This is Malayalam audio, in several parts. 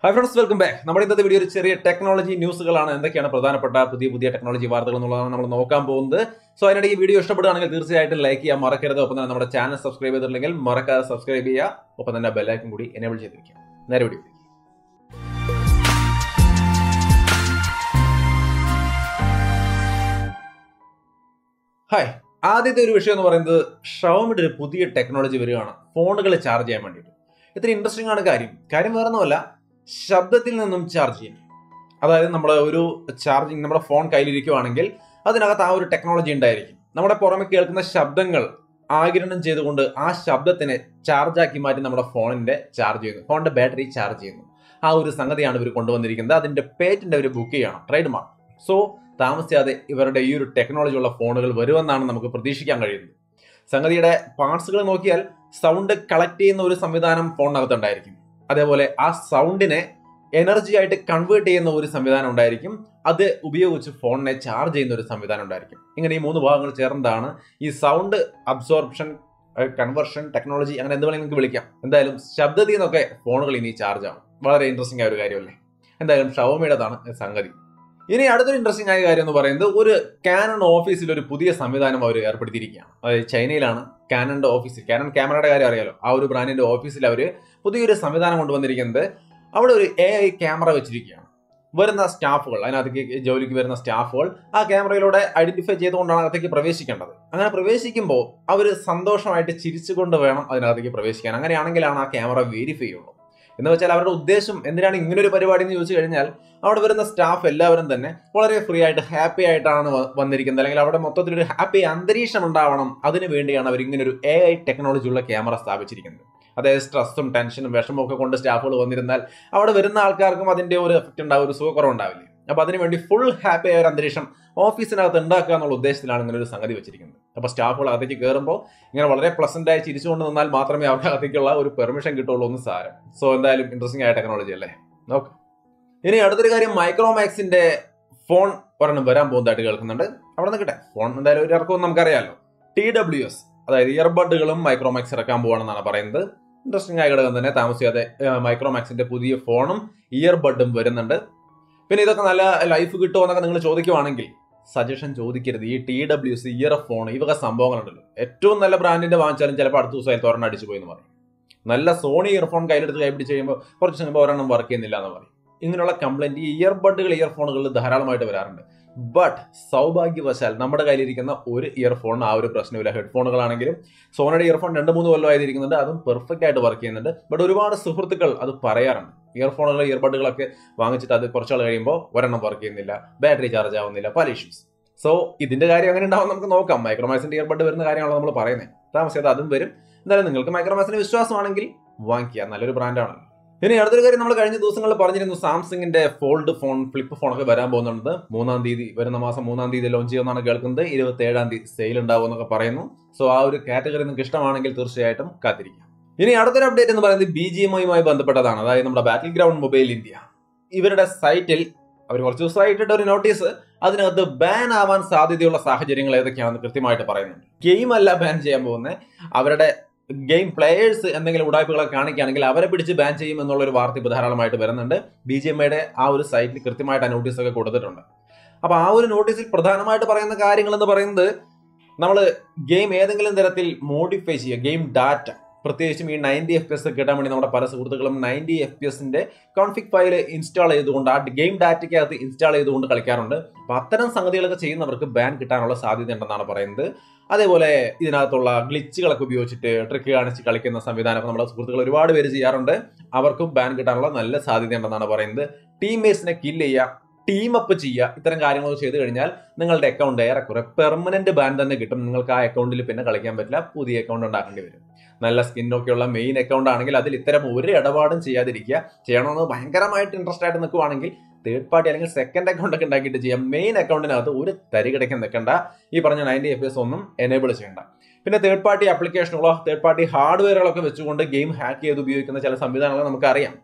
Hi friends, welcome back. നമ്മുടെ ഇന്നത്തെ വീഡിയോ ഒരു ചെറിയ ടെക്നോളജി ന്യൂസുകളാണ്. എന്തൊക്കെയാണ് പ്രധാനപ്പെട്ട പുതിയ ടെക്നോളജി വാർത്തകൾ എന്നുള്ളതാണ് നമ്മൾ നോക്കാൻ പോകുന്നത്. സോ അതിനിടെ ഈ വീഡിയോ ഇഷ്ടപ്പെടുകയാണെങ്കിൽ തീർച്ചയായിട്ടും ലൈക്ക് ചെയ്യാൻ മറക്കരുത്. ഒപ്പം തന്നെ നമ്മുടെ ചാനൽ സബ്സ്ക്രൈബ് ചെയ്തിട്ടില്ലെങ്കിൽ മറക്കാതെ സബ്സ്ക്രൈബ് ചെയ്യുക. ഒപ്പം തന്നെ ബെൽ ഐക്കൺ കൂടി എനേബിൾ ചെയ്ത് വെക്കുക. നേരെ വീഡിയോ. ഹായ്, ആദ്യത്തെ ഒരു വിഷയം എന്ന് പറയുന്നത് ഷവോമിയുടെ ഒരു പുതിയ ടെക്നോളജി വരികയാണ് ഫോണുകൾ ചാർജ് ചെയ്യാൻ വേണ്ടിയിട്ട്. ഇത്ര ഇൻട്രസ്റ്റിംഗ് ആണ് കാര്യം വേറൊന്നുമല്ല, ശബ്ദത്തിൽ നിന്നും ചാർജ് ചെയ്യും. അതായത് നമ്മുടെ ഒരു ചാർജിങ് നമ്മുടെ ഫോൺ കയ്യിലിരിക്കുവാണെങ്കിൽ അതിനകത്ത് ആ ഒരു ടെക്നോളജി ഉണ്ടായിരിക്കും. നമ്മുടെ പുറമെ കേൾക്കുന്ന ശബ്ദങ്ങൾ ആഗിരണം ചെയ്തുകൊണ്ട് ആ ശബ്ദത്തിനെ ചാർജാക്കി മാറ്റി നമ്മുടെ ഫോണിന്റെ ചാർജ് ചെയ്യുന്നു, ഫോണിന്റെ ബാറ്ററി ചാർജ് ചെയ്യുന്നു. ആ ഒരു സംഗതിയാണ് ഇവർ കൊണ്ടുവന്നിരിക്കുന്നത്. അതിന്റെ പേറ്റന്റ് അവർ ബുക്ക് ചെയ്യണം, ട്രേഡ് മാർക്ക്. സോ താമസിയാതെ ഇവരുടെ ഈ ഒരു ടെക്നോളജി ഉള്ള ഫോണുകൾ വരുമെന്നാണ് നമുക്ക് പ്രതീക്ഷിക്കാൻ കഴിയുന്നത്. സംഗതിയുടെ പാർട്സുകൾ നോക്കിയാൽ സൗണ്ട് കളക്ട് ചെയ്യുന്ന ഒരു സംവിധാനം ഫോണിനകത്തുണ്ടായിരിക്കും. അതേപോലെ ആ സൗണ്ടിനെ എനർജി ആയിട്ട് കൺവേർട്ട് ചെയ്യുന്ന ഒരു സംവിധാനം ഉണ്ടായിരിക്കും. അത് ഉപയോഗിച്ച് ഫോണിനെ ചാർജ് ചെയ്യുന്ന ഒരു സംവിധാനം ഉണ്ടായിരിക്കും. ഇങ്ങനെ ഈ മൂന്ന് ഭാഗങ്ങൾ ചേർന്നതാണ് ഈ സൗണ്ട് അബ്സോർപ്ഷൻ കൺവേർഷൻ ടെക്നോളജി. അങ്ങനെ എന്ത് വേണമെങ്കിൽ നിങ്ങൾക്ക് വിളിക്കാം. എന്തായാലും ശബ്ദത്തിൽ നിന്നൊക്കെ ഫോണുകൾ ഇനി ചാർജ് ആവും. വളരെ ഇൻട്രസ്റ്റിംഗ് ആയ ഒരു കാര്യമല്ലേ. എന്തായാലും ഷവോമിയുടേതാണ് സംഗതി. ഇനി അടുത്തൊരു ഇൻട്രസ്റ്റിംഗ് ആയ കാര്യം എന്ന് പറയുന്നത്, ഒരു കാനൺ ഓഫീസിൽ ഒരു പുതിയ സംവിധാനം അവർ ഏർപ്പെടുത്തിയിരിക്കുകയാണ്. അതായത് ചൈനയിലാണ് കാനന്റെ ഓഫീസിൽ, കാനൺ ക്യാമറയുടെ കാര്യം അറിയാലോ, ആ ഒരു ബ്രാൻഡിന്റെ ഓഫീസിൽ അവർ പുതിയൊരു സംവിധാനം കൊണ്ടുവന്നിരിക്കുന്നത്. അവിടെ ഒരു AI ക്യാമറ വെച്ചിരിക്കുകയാണ്. വരുന്ന സ്റ്റാഫുകൾ, അതിനകത്തേക്ക് ജോലിക്ക് വരുന്ന സ്റ്റാഫുകൾ ആ ക്യാമറയിലൂടെ ഐഡന്റിഫൈ ചെയ്തുകൊണ്ടാണ് അകത്തേക്ക് പ്രവേശിക്കേണ്ടത്. അങ്ങനെ പ്രവേശിക്കുമ്പോൾ അവർ സന്തോഷമായിട്ട് ചിരിച്ചുകൊണ്ട് വേണം അതിനകത്തേക്ക് പ്രവേശിക്കാൻ. അങ്ങനെയാണെങ്കിലാണ് ആ ക്യാമറ വെരിഫൈ ചെയ്യുള്ളൂ. എന്ന് വെച്ചാൽ അവരുടെ ഉദ്ദേശം എന്തിനാണ് ഇങ്ങനൊരു പരിപാടി എന്ന് ചോദിച്ചു കഴിഞ്ഞാൽ, അവിടെ വരുന്ന സ്റ്റാഫ് എല്ലാവരും തന്നെ വളരെ ഫ്രീ ആയിട്ട് ഹാപ്പി ആയിട്ടാണ് വന്നിരിക്കുന്നത്, അല്ലെങ്കിൽ അവിടെ മൊത്തത്തിലൊരു ഹാപ്പി അന്തരീക്ഷം ഉണ്ടാവണം. അതിനു വേണ്ടിയാണ് അവർ ഇങ്ങനൊരു AI ടെക്നോളജി ഉള്ള ക്യാമറ സ്ഥാപിച്ചിരിക്കുന്നത്. അതായത് സ്ട്രെസ്സും ടെൻഷനും വിഷമവും ഒക്കെ കൊണ്ട് സ്റ്റാഫുകൾ വന്നിരുന്നാൽ അവിടെ വരുന്ന ആൾക്കാർക്കും അതിന്റെ ഒരു എഫക്റ്റ് ഉണ്ടാവും, ഒരു സുഖക്കുറവുണ്ടാവില്ലേ. അപ്പൊ അതിനുവേണ്ടി ഫുൾ ഹാപ്പി ആയ ഒരു അന്തരീക്ഷം ഓഫീസിനകത്ത് ഉണ്ടാക്കുക എന്നുള്ള ഉദ്ദേശത്തിലാണ് ഇങ്ങനെ ഒരു സംഗതി വെച്ചിരിക്കുന്നത്. അപ്പൊ സ്റ്റാഫുകൾ അകത്തേക്ക് കയറുമ്പോൾ ഇങ്ങനെ വളരെ പ്ലസന്റ് ആയി ചിരിച്ചുകൊണ്ട് നിന്നാൽ മാത്രമേ അവർക്ക് അകത്തേക്കുള്ള ഒരു പെർമിഷൻ കിട്ടുള്ളൂ എന്ന് സാരം. സോ എന്തായാലും ഇൻട്രസ്റ്റിംഗ് ആയ ടെക്നോളജി അല്ലേ. ഓക്കെ, ഇനി അടുത്തൊരു കാര്യം, മൈക്രോമാക്സിന്റെ ഫോൺ ഒരെണ്ണം വരാൻ പോകുന്നതായിട്ട് കേൾക്കുന്നുണ്ട്. അവിടെ നിൽക്കട്ടെ, ഫോൺ എന്തായാലും ഒരു ഇറക്കവും നമുക്കറിയാമല്ലോ. TWS, അതായത് ഇയർബഡുകളും മൈക്രോമാക്സ് ഇറക്കാൻ പോവാണെന്നാണ് പറയുന്നത്. ഇൻട്രസ്റ്റിംഗ് ആയ ഘടകം തന്നെ. താമസിയാതെ മൈക്രോമാക്സിന്റെ പുതിയ ഫോണും ഇയർബഡും വരുന്നുണ്ട്. പിന്നെ ഇതൊക്കെ നല്ല ലൈഫ് കിട്ടുമോ എന്നൊക്കെ നിങ്ങൾ ചോദിക്കുവാണെങ്കിൽ സജഷൻ ചോദിക്കരുത്. ഈ TWS ഇയർ ഫോൺ ഈ വക സംഭവങ്ങളുണ്ടല്ലോ, ഏറ്റവും നല്ല ബ്രാൻഡിന്റെ വാങ്ങിച്ചാലും ചിലപ്പോൾ അടുത്ത ദിവസം തുറന്ന് അടിച്ചു പോയി എന്ന് പറയും. നല്ല സോണി ഇയർഫോൺ കയ്യിലെടുത്ത് കൈപിടിച്ച് കഴിയുമ്പോൾ കുറച്ച് കഴിയുമ്പോൾ ഒരെണ്ണം വർക്ക് ചെയ്യുന്നില്ല എന്ന് പറയും. ഇങ്ങനെയുള്ള കംപ്ലൈന്റ് ഈ ഇയർബഡുകൾ ഇയർഫോണുകളിൽ ധാരാളമായിട്ട് വരാറുണ്ട്. ബട്ട് സൗഭാഗ്യവശാൽ നമ്മുടെ കയ്യിലിരിക്കുന്ന ഒരു ഇയർഫോണിന് ആ ഒരു പ്രശ്നമില്ല. ഹെഡ്ഫോണുകളാണെങ്കിലും സോണിയുടെ ഇയർഫോൺ 2-3 കൊല്ലമായിരിക്കുന്നുണ്ട്, അതും പെർഫെക്റ്റ് ആയിട്ട് വർക്ക് ചെയ്യുന്നുണ്ട്. ബട്ട് ഒരുപാട് സുഹൃത്തുക്കൾ അത് പറയാറുണ്ട്. ഇയർഫോണുകൾ ഇയർബഡുകളൊക്കെ വാങ്ങിച്ചിട്ട് അത് കുറച്ചാൾ കഴിയുമ്പോൾ ഒരെണ്ണം വർക്ക് ചെയ്യുന്നില്ല, ബാറ്ററി ചാർജ് ആവുന്നില്ല, പല ഇഷ്യൂസ്. സോ ഇതിന്റെ കാര്യം അങ്ങനെ ഉണ്ടാവും, നമുക്ക് നോക്കാം. മൈക്രോമാക്സിന്റെ ഇയർബഡ് വരുന്ന കാര്യമാണല്ലോ നമ്മൾ പറയുന്നത്. താമസിയാതെ അതും വരും. എന്തായാലും നിങ്ങൾക്ക് മൈക്രോമാക്സിന് വിശ്വാസമാണെങ്കിൽ വാങ്ങിക്കുക, നല്ലൊരു ബ്രാൻഡാണല്ലോ. ഇനി അടുത്തൊരു കാര്യം, നമ്മൾ കഴിഞ്ഞ ദിവസങ്ങളിൽ പറഞ്ഞിരുന്നു സാംസങ്ങിന്റെ ഫോൾഡ് ഫോൺ, ഫ്ലിപ്പ് ഫോണൊക്കെ വരാൻ പോകുന്നുണ്ട്. 3-ാം തീയതി, വരുന്ന മാസം 3-ാം തീയതി ലോഞ്ച് ചെയ്യുമെന്നാണ് കേൾക്കുന്നത്. 27-ാം തീയതി സെയിൽ ഉണ്ടാവും എന്നൊക്കെ പറയുന്നു. സോ ആ ഒരു കാറ്റഗറി നിങ്ങൾക്ക് ഇഷ്ടമാണെങ്കിൽ തീർച്ചയായിട്ടും കാത്തിരിക്കാം. ഇനി അടുത്തൊരു അപ്ഡേറ്റ് എന്ന് പറയുന്നത് BGMIയുമായി ബന്ധപ്പെട്ടതാണ്. അതായത് നമ്മുടെ ബാറ്റിൽ ഗ്രൗണ്ട് മൊബൈൽ ഇന്ത്യ, ഇവരുടെ സൈറ്റിൽ അവർ കുറച്ച് ദിവസമായിട്ടിട്ട് ഒരു നോട്ടീസ്, അതിനകത്ത് ബാൻ ആവാൻ സാധ്യതയുള്ള സാഹചര്യങ്ങൾ ഏതൊക്കെയാണെന്ന് കൃത്യമായിട്ട് പറയുന്നുണ്ട്. ഗെയിം അല്ല ബാൻ ചെയ്യാൻ പോകുന്നത്, അവരുടെ ഗെയിം പ്ലേയേഴ്സ് എന്തെങ്കിലും ഉടായ്പകളൊക്കെ കാണിക്കുകയാണെങ്കിൽ അവരെ പിടിച്ച് ബാൻ ചെയ്യും എന്നുള്ളൊരു വാർത്ത ഇപ്പോൾ ധാരാളമായിട്ട് വരുന്നുണ്ട്. BGMIയുടെ ആ ഒരു സൈറ്റിൽ കൃത്യമായിട്ട് ആ നോട്ടീസൊക്കെ കൊടുത്തിട്ടുണ്ട്. അപ്പോൾ ആ ഒരു നോട്ടീസിൽ പ്രധാനമായിട്ട് പറയുന്ന കാര്യങ്ങൾ എന്ന് പറയുന്നത്, നമ്മൾ ഗെയിം ഏതെങ്കിലും തരത്തിൽ മോഡിഫൈ ചെയ്യുക, ഗെയിം ഡാറ്റ, പ്രത്യേകിച്ചും ഈ 90 FPS കിട്ടാൻ വേണ്ടി നമ്മുടെ പല സുഹൃത്തുക്കളും 90 FPSന്റെ കോൺഫിഗ് ഫയൽ ഇൻസ്റ്റാൾ ചെയ്തുകൊണ്ട് ആ ഗെയിം ഡാറ്റയ്ക്കകത്ത് ഇൻസ്റ്റാൾ ചെയ്തുകൊണ്ട് കളിക്കാറുണ്ട്. അപ്പോൾ അത്തരം സംഗതികളൊക്കെ ചെയ്യുന്നവർക്ക് ബാൻ കിട്ടാനുള്ള സാധ്യത ഉണ്ടെന്നാണ് പറയുന്നത്. അതേപോലെ ഇതിനകത്തുള്ള ഗ്ലിച്ചുകളൊക്കെ ഉപയോഗിച്ചിട്ട് ട്രിക്ക് കാണിച്ച് കളിക്കുന്ന സംവിധാനമൊക്കെ നമ്മുടെ സുഹൃത്തുക്കൾ ഒരുപാട് പേര് ചെയ്യാറുണ്ട്. അവർക്കും ബാൻ കിട്ടാനുള്ള നല്ല സാധ്യതയുണ്ടെന്നാണ് പറയുന്നത്. ടീംമേറ്റ്സിനെ കില്ല് ചെയ്യുക, ടീം അപ്പ് ചെയ്യുക, ഇത്തരം കാര്യങ്ങളൊക്കെ ചെയ്തു കഴിഞ്ഞാൽ നിങ്ങളുടെ അക്കൗണ്ട് ഏറെക്കുറെ പെർമനന്റ് ബാൻ തന്നെ കിട്ടും. നിങ്ങൾക്ക് ആ അക്കൗണ്ടിൽ പിന്നെ കളിക്കാൻ പറ്റില്ല, പുതിയ അക്കൗണ്ട് ഉണ്ടാക്കേണ്ടി വരും. നല്ല സ്കിന്നൊക്കെയുള്ള മെയിൻ അക്കൗണ്ട് ആണെങ്കിൽ അതിൽ ഇത്തരം ഒരു ഇടപാടും ചെയ്യാതിരിക്കുക. ചെയ്യണമെന്ന് ഭയങ്കരമായിട്ട് ഇൻട്രസ്റ്റ് ആയിട്ട് നിൽക്കുവാണെങ്കിൽ തേർഡ് പാർട്ടി അല്ലെങ്കിൽ സെക്കൻഡ് അക്കൗണ്ട് ഒക്കെ ഉണ്ടാക്കിയിട്ട് ചെയ്യാം. മെയിൻ അക്കൗണ്ടിനകത്ത് ഒരു തരികിടയ്ക്ക് നിൽക്കേണ്ട, ഈ പറഞ്ഞ 90 FPS ഒന്നും എനേബിൾ ചെയ്യേണ്ട. പിന്നെ തേർഡ് പാർട്ടി ആപ്ലിക്കേഷനുകളോ തേർഡ് പാർട്ടി ഹാർഡ്വെയറുകളൊക്കെ വെച്ചുകൊണ്ട് ഗെയിം ഹാക്ക് ചെയ്ത് ഉപയോഗിക്കുന്ന ചില സംവിധാനങ്ങൾ നമുക്കറിയാം.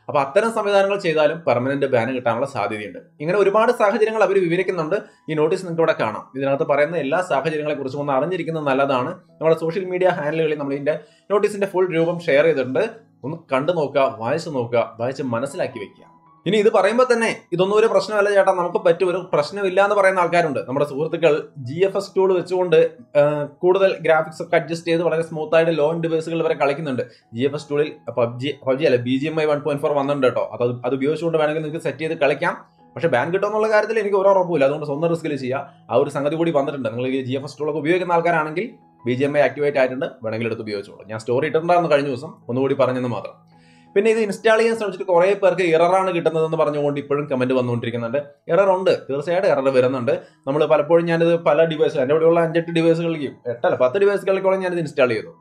അപ്പോൾ അത്തരം സംവിധാനങ്ങൾ ചെയ്താലും പെർമനന്റ് ബാൻ കിട്ടാനുള്ള സാധ്യതയുണ്ട്. ഇങ്ങനെ ഒരുപാട് സാഹചര്യങ്ങൾ അവർ വിവരിക്കുന്നുണ്ട്. ഈ നോട്ടീസ് നിങ്ങൾക്ക് ഇവിടെ കാണാം. ഇതിനകത്ത് പറയുന്ന എല്ലാ സാഹചര്യങ്ങളെ കുറിച്ചും ഒന്ന് അറിഞ്ഞിരിക്കുന്നത് നല്ലതാണ്. നമ്മുടെ സോഷ്യൽ മീഡിയ ഹാൻഡിലുകളിൽ നമ്മൾ ഇതിന്റെ നോട്ടീസിന്റെ ഫുൾ രൂപം ഷെയർ ചെയ്തിട്ടുണ്ട്. ഒന്ന് കണ്ടു നോക്കുക, വായിച്ചു നോക്കുക, വായിച്ച് മനസ്സിലാക്കി വെക്കുക. ഇനി ഇത് പറയുമ്പോൾ തന്നെ ഇതൊന്നും ഒരു പ്രശ്നമല്ല ചേട്ടാ, നമുക്ക് പറ്റും, ഒരു പ്രശ്നമില്ല എന്ന് പറയുന്ന ആൾക്കാരുണ്ട്. നമ്മുടെ സുഹൃത്തുക്കൾ GFS ടൂൾ വെച്ചുകൊണ്ട് കൂടുതൽ ഗ്രാഫിക്സ് ഒക്കെ അഡ്ജസ്റ്റ് ചെയ്ത് വളരെ സ്മൂത്ത് ആയിട്ട് ലോ എൻഡ് ഡിവൈസുകൾ വരെ കളിക്കുന്നുണ്ട്. GFS ടൂളിൽ പബ്ജി അല്ല BGMI 1.4 വന്നിട്ടുണ്ട് കേട്ടോ. അത് ഉപയോഗിച്ചുകൊണ്ട് വേണമെങ്കിൽ നിങ്ങൾക്ക് സെറ്റ് ചെയ്ത് കളിക്കാം. പക്ഷേ ബാൻ കിട്ടുമെന്നുള്ള കാര്യത്തിൽ എനിക്ക് ഒരു ഉറപ്പില്ല. അതുകൊണ്ട് സ്വന്തം റിസ്കിൽ ചെയ്യുക. ആ ഒരു സംഗതി കൂടി വന്നിട്ടുണ്ട്. നിങ്ങൾ ഈ GFS ടൂളൊക്കെ ഉപയോഗിക്കുന്ന ആൾക്കാരാണെങ്കിൽ BGMI ആക്ടിവേറ്റ് ആയിട്ടുണ്ട്, വേണമെങ്കിൽ എടുത്ത് ഉപയോഗിച്ചോളൂ. ഞാൻ സ്റ്റോറി ഇട്ടിട്ടുണ്ടായിരുന്നു കഴിഞ്ഞ ദിവസം, ഒന്നുകൂടി പറഞ്ഞെന്ന് മാത്രം. പിന്നെ ഇത് ഇൻസ്റ്റാൾ ചെയ്യാൻ ശ്രമിച്ചിട്ട് കുറേ പേർക്ക് എററാണ് കിട്ടുന്നതെന്ന് പറഞ്ഞുകൊണ്ട് ഇപ്പോഴും കമന്റ് വന്നുകൊണ്ടിരിക്കുന്നുണ്ട്. എറർ ഉണ്ട്, തീർച്ചയായിട്ടും എറർ വരുന്നുണ്ട്. നമ്മൾ പലപ്പോഴും ഞാനിത് പല ഡിവൈസുകൾ, എൻ്റെ ഇവിടെയുള്ള 5-8 ഡിവൈസുകളിലേക്കും 10 ഡിവൈസുകളിലേക്കോളം ഞാനിത് ഇൻസ്റ്റാൾ ചെയ്തു.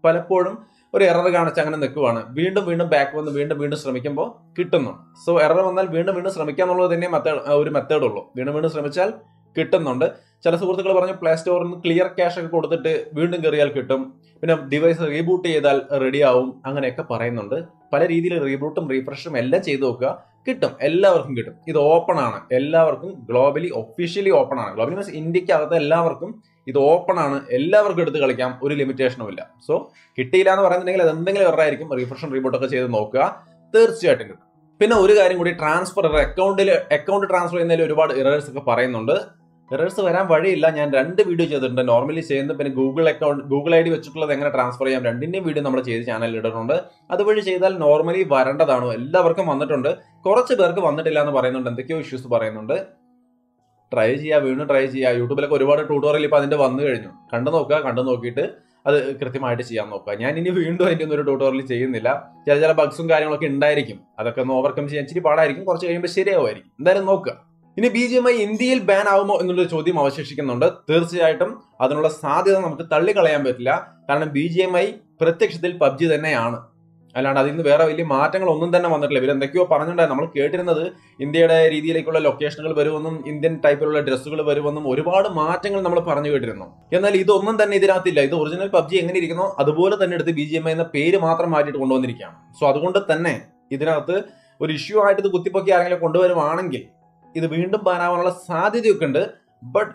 പലപ്പോഴും ഒരു എറർ കാണിച്ച് അങ്ങനെ നിൽക്കുവാണ്. വീണ്ടും ബാക്ക് വന്ന് വീണ്ടും ശ്രമിക്കുമ്പോൾ കിട്ടുന്നുണ്ട്. സോ എറർ വന്നാൽ വീണ്ടും ശ്രമിക്കുക എന്നുള്ളത് തന്നെ ഒരു മെത്തേഡ് ഉള്ളൂ. വീണ്ടും ശ്രമിച്ചാൽ കിട്ടുന്നുണ്ട്. ചില സുഹൃത്തുക്കൾ പറഞ്ഞു പ്ലേ സ്റ്റോറിൽ നിന്ന് ക്ലിയർ ക്യാഷ് ഒക്കെ കൊടുത്തിട്ട് വീണ്ടും കയറിയാൽ കിട്ടും, പിന്നെ ഡിവൈസ് റീബൂട്ട് ചെയ്താൽ റെഡി ആവും, അങ്ങനെയൊക്കെ പറയുന്നുണ്ട്. പല രീതിയിൽ റീബൂട്ടും റീഫ്രഷും എല്ലാം ചെയ്ത് നോക്കുക, കിട്ടും, എല്ലാവർക്കും കിട്ടും. ഇത് ഓപ്പൺ ആണ്, എല്ലാവർക്കും ഗ്ലോബലി ഒഫീഷ്യലി ഓപ്പൺ ആണ്. ഗ്ലോബലി മീൻസ് ഇന്ത്യക്കകത്ത് എല്ലാവർക്കും ഇത് ഓപ്പൺ ആണ്, എല്ലാവർക്കും എടുത്ത് കളിക്കാം, ഒരു ലിമിറ്റേഷനും ഇല്ല. സോ കിട്ടിയില്ല എന്ന് പറയുന്നുണ്ടെങ്കിൽ അത് എന്തെങ്കിലും എററായിരിക്കും. റീഫ്രഷും റീബൂട്ടൊക്കെ ചെയ്ത് നോക്കുക, തീർച്ചയായിട്ടും കിട്ടും. പിന്നെ ഒരു കാര്യം കൂടി, അക്കൗണ്ട് ട്രാൻസ്ഫർ ചെയ്യുന്നതിൽ ഒരുപാട് എറേഴ്സ് ഒക്കെ പറയുന്നുണ്ട്. എറേഴ്സ് വരാൻ വഴിയില്ല. ഞാൻ 2 വീഡിയോ ചെയ്തിട്ടുണ്ട്, നോർമലി ചെയ്യുന്നത്, പിന്നെ ഗൂഗിൾ ID വെച്ചിട്ടുള്ളത് എങ്ങനെ ട്രാൻസ്ഫർ ചെയ്യാം, 2ന്റെയും വീഡിയോ നമ്മൾ ചെയ്ത് ചാനലിൽ ഇടുന്നുണ്ട്. അതുവഴി ചെയ്താൽ നോർമലി വരേണ്ടതാണ്. എല്ലാവർക്കും വന്നിട്ടുണ്ട്, കുറച്ച് പേർക്ക് വന്നിട്ടില്ല എന്ന് പറയുന്നുണ്ട്, എന്തൊക്കെയോ ഇഷ്യൂസ് പറയുന്നുണ്ട്. ട്രൈ ചെയ്യുക. യൂട്യൂബിലൊക്കെ ഒരുപാട് ട്യൂട്ടോറിയൽ ഇപ്പോൾ അതിന്റെ വന്നു കഴിഞ്ഞു. കണ്ടു നോക്കിയിട്ട് അത് കൃത്യമായിട്ട് ചെയ്യാൻ നോക്കുക. ഞാൻ ഇനി വീണ്ടും അതിൻ്റെ ഒന്നും ഒരു ട്യൂട്ടോറിയൽ ചെയ്യുന്നില്ല. ചില ബഗ്സും കാര്യങ്ങളൊക്കെ ഉണ്ടായിരിക്കും, അതൊക്കെ ഒന്ന് ഓവർകം ചെയ്യാൻ ഇച്ചിരി പാടായിരിക്കും. കുറച്ച് കഴിയുമ്പോൾ ശരിയാവുമായിരിക്കും. എന്തായാലും നോക്കുക. ഇനി BGMI ഇന്ത്യയിൽ ബാൻ ആവുമോ എന്നുള്ളൊരു ചോദ്യം അവശേഷിക്കുന്നുണ്ട്. തീർച്ചയായിട്ടും അതിനുള്ള സാധ്യത നമുക്ക് തള്ളിക്കളയാൻ പറ്റില്ല. കാരണം BGMI പ്രത്യക്ഷത്തിൽ PUBG തന്നെയാണ്, അല്ലാണ്ട് അതിൽ നിന്ന് വേറെ വലിയ മാറ്റങ്ങളൊന്നും തന്നെ വന്നിട്ടില്ല. ഇവരെന്തൊക്കെയോ പറഞ്ഞിട്ടുണ്ടായിരുന്നു. നമ്മൾ കേട്ടിരുന്നത് ഇന്ത്യയുടെ രീതിയിലേക്കുള്ള ലൊക്കേഷനുകൾ വരുമെന്നും ഇന്ത്യൻ ടൈപ്പിലുള്ള ഡ്രസ്സുകൾ വരുമെന്നും ഒരുപാട് മാറ്റങ്ങൾ നമ്മൾ പറഞ്ഞു കേട്ടിരുന്നു. എന്നാൽ ഇതൊന്നും തന്നെ ഇതിനകത്തില്ല. ഇത് ഒറിജിനൽ PUBG എങ്ങനെ ഇരിക്കുന്നോ അതുപോലെ തന്നെ എടുത്ത് BGMI എന്ന പേര് മാത്രം മാറ്റിയിട്ട് കൊണ്ടുവന്നിരിക്കുകയാണ്. സോ അതുകൊണ്ട് തന്നെ ഇതിനകത്ത് ഒരു ഇഷ്യൂ ആയിട്ട് ഇത് കുത്തിപ്പൊക്കി ആരെങ്കിലും കൊണ്ടുവരുവാണെങ്കിൽ ഇത് വീണ്ടും ബാനാവാനുള്ള സാധ്യതയൊക്കെ ഉണ്ട്. ബട്ട്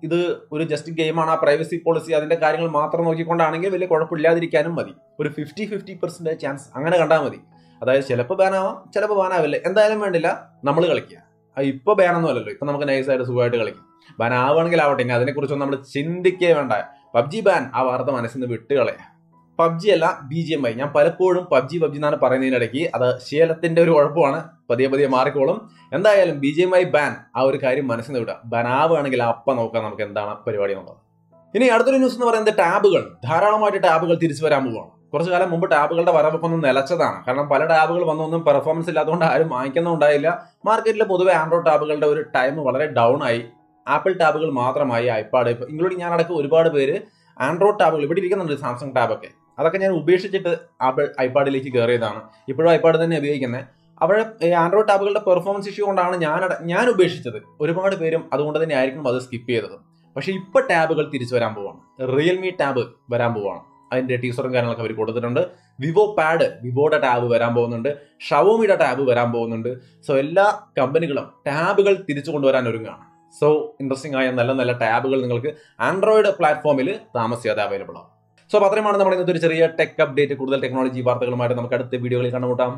ഇത് ഒരു ജസ്റ്റ് ഗെയിമാണ്. ആ പ്രൈവസി പോളിസി അതിന്റെ കാര്യങ്ങൾ മാത്രം നോക്കിക്കൊണ്ടാണെങ്കിൽ വലിയ കുഴപ്പമില്ലാതിരിക്കാനും മതി. ഒരു 50% ചാൻസ് അങ്ങനെ കണ്ടാൽ മതി. അതായത് ചിലപ്പോൾ ബാനാവാം, ചിലപ്പോൾ ബാനാവില്ല. എന്തായാലും വേണ്ടില്ല, നമ്മൾ കളിക്കുക. ഇപ്പൊ ബാനൊന്നും അല്ലല്ലോ, ഇപ്പൊ നമുക്ക് നൈസായിട്ട് സുഖമായിട്ട് കളിക്കാം. ബാൻ ആവുകയാണെങ്കിൽ ആവട്ടെ, ഇനി അതിനെക്കുറിച്ചൊന്നും നമ്മൾ ചിന്തിക്കേ വേണ്ട. PUBG ബാൻ, ആ വാർത്ത മനസ്സിൽ നിന്ന് വിട്ടുകളയാ. PUBG അല്ല BGMI. ഞാൻ പലപ്പോഴും PUBG എന്നാണ് പറയുന്നതിനിടയ്ക്ക് അത് ശീലത്തിന്റെ ഒരു കുഴപ്പമാണ്, പതിയെ മാറിക്കോളും. എന്തായാലും BGMI ബാൻ, ആ ഒരു കാര്യം മനസ്സിൽ നിന്ന് വിടുക. ബാൻ ആവുകയാണെങ്കിൽ അപ്പം നോക്കാം നമുക്ക് എന്താണ് പരിപാടി എന്നുള്ളത്. ഇനി അടുത്തൊരു ന്യൂസ് എന്ന് പറയുന്നത് ടാബുകൾ. ധാരാളമായിട്ട് ടാബുകൾ തിരിച്ചു വരാൻ പോവുകയാണ്. കുറച്ചു കാലം മുമ്പ് ടാബുകളുടെ വരവൊക്കെ ഒന്ന് നിലച്ചതാണ്. കാരണം പല ടാബുകൾ വന്നൊന്നും പെർഫോമൻസ് ഇല്ലാത്തതുകൊണ്ട് ആരും വാങ്ങിക്കുന്നുണ്ടായില്ല. മാർക്കറ്റിൽ പൊതുവെ ആൻഡ്രോയിഡ് ടാബുകളുടെ ഒരു ടൈം വളരെ ഡൗൺ ആയി. ആപ്പിൾ ടാബുകൾ മാത്രമായി, ഐപാഡ് ഇൻക്ലൂഡിങ് ഞാനടക്കം ഒരുപാട് പേര് ആൻഡ്രോയിഡ് ടാബുകൾ ഇവിടെ ഇരിക്കുന്നുണ്ട്. സാംസങ് ടാബൊക്കെ അതൊക്കെ ഞാൻ ഉപേക്ഷിച്ചിട്ട് ഐപാഡിലേക്ക് കയറിയതാണ്. ഇപ്പോഴും ഐപാഡ് തന്നെ ഉപയോഗിക്കുന്നത്. അവിടെ ആൻഡ്രോയിഡ് ടാബുകളുടെ പെർഫോമൻസ് ഇഷ്യൂ കൊണ്ടാണ് ഞാൻ ഉപേക്ഷിച്ചത്. ഒരുപാട് പേരും അതുകൊണ്ട് തന്നെ ആയിരിക്കും അത് സ്കിപ്പ് ചെയ്തത്. പക്ഷെ ഇപ്പൊ ടാബുകൾ തിരിച്ചു വരാൻ പോവാണ്. Realme TAB വരാൻ പോവാണ്. അതിന്റെ ടീസറും കാര്യങ്ങളൊക്കെ അവർ കൊടുത്തിട്ടുണ്ട്. വിവോയുടെ ടാബ് വരാൻ പോകുന്നുണ്ട്. ഷവോമിയുടെ ടാബ് വരാൻ പോകുന്നുണ്ട്. സോ എല്ലാ കമ്പനികളും ടാബുകൾ തിരിച്ചു കൊണ്ടുവരാൻ ഒരുങ്ങുകയാണ്. സോ ഇൻട്രസ്റ്റിംഗ് ആയ നല്ല ടാബുകൾ നിങ്ങൾക്ക് ആൻഡ്രോയിഡ് പ്ലാറ്റ്ഫോമിൽ താമസിയാതെ അവൈലബിൾ ആവും. സോ അത്രയുമാണ് നമ്മുടെ ഇന്നത്തെ ഒരു ചെറിയ ടെക് അപ്ഡേറ്റ്. കൂടുതൽ ടെക്നോളജി വാർത്തകളുമായിട്ട് നമുക്ക് അടുത്ത വീഡിയോകളിൽ കണ്ടുമുട്ടാം.